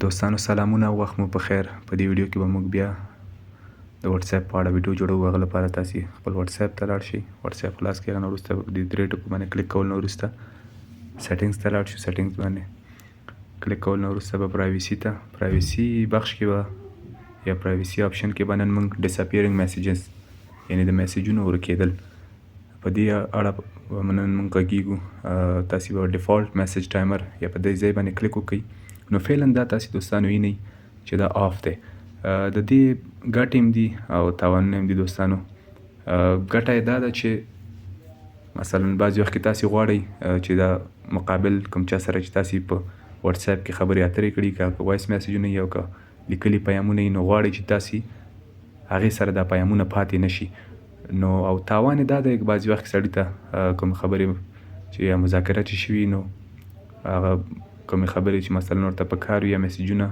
دوستانو سلامونه او وخت مو په خیر. په دې ویډیو کې به موږ بیا د واتس اپ په اړه ویډیو جوړو. هغه لپاره تاسې خپل واتس اپ ته لاړ شئ. واتس اپ خلاص کړئ. هغه نه وروسته د درې ټکو باندې کلیک کول نه وروسته سیټینګز ته لاړ شو. سیټینګز باندې کلیک کول نه وروسته به پرایویسي بخش کې به یا پرایویسي آپشن کې به نن موږ ډساپیرینګ میسیجز یعنې د میسیجونو ورکېدل په دې اړه نن موږ غږیږو. تاسې به ډیفالټ میسیج ټایمر یا په دې ځای باندې کلیک وکړئ. نو فعلا دا تاسې دوستانو وینئ چې دا آف دی. د دې ګټې هم دي او تاوانونه هم دي دوستانو. ګټه یې دا ده چې مثلا بعضې وخت کې تاسې غواړئ چې دا مقابل کوم چا سره چې تاسې په واتس اپ کې خبرې اترې کړي که وایس میسیجونه وي او که لیکلي پیغامونه وي نو غواړئ چې تاسې هغې سره دا پیغامونه پاتې نه شي. نو او تاوان یې دا دی بعضې وخت کې سړي ته کوم خبرې چې یا مذاکره چې شوي نو هغه کومې خبرې چې مثلا ورته په کار وي یا میسیجونه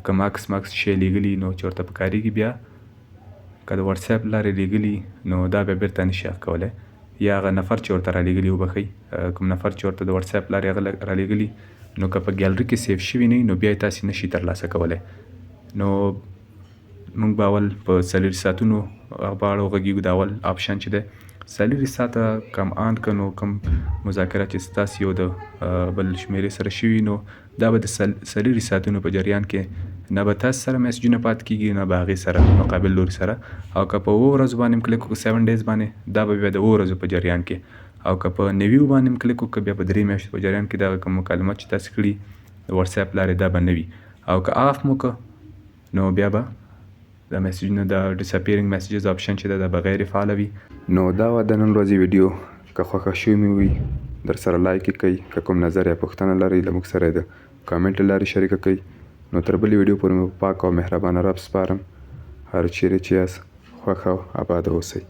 کوم عکس شی لیږلي نو چې ورته په کارېږي بیا که د واتس اپ لارې لیږلي نو دا بیا بیرته نشي اخ کولی یا هغه نفر چې ورته رالیږلي وبښئ کوم نفر چې ورته د واتس اپ لارې هغه رالیږلي نو که په ګیلري کې سیف شوي نه وي نو بیا یې تاسې نشي ترلاسه کولی. نو موږ به اول په 4 ساعتونو په اړه وغږیږو. د اول آپشن چې دی 4 ساعته کم آن که نو کوم مذاکره چې ستاسې یو د بل شمېرې سره شوي نو دا به د 4 ساعتونو په جریان کې نه به تاسې سره میسیجونه پاتې کېږي نه به هغې سره مقابل لوري سره. او که په 7 ورځو باندې کلیک وکړو 7 ډیز باندې دا به بیا د 7 ورځو په جریان کې او که په 90 باندې کلیک وکړو بیا په 3 میاشتو په جریان کې دا کوم مکالمات چې تاسې کړي د واتس اپ لارې دا به نه وي. او که آف مو که نو بیا به د میسیجونو د ډساپیرینګ میسیجز آپشن چې دا به غیر فعاله وي. نو دا وه د نن ورځې ویډیو. که خوښه شوې مې وي در سره لایک یې کړئ. که کوم نظر یا پوښتنه لرئ له موږ سره یې د کامنټ له لارې شریکه کړئ. نو تر بلې ویډیو پورې مې په پاک او مهربانه رب سپارم. هر چیرې چې یاست خوښ او اباد اوسئ.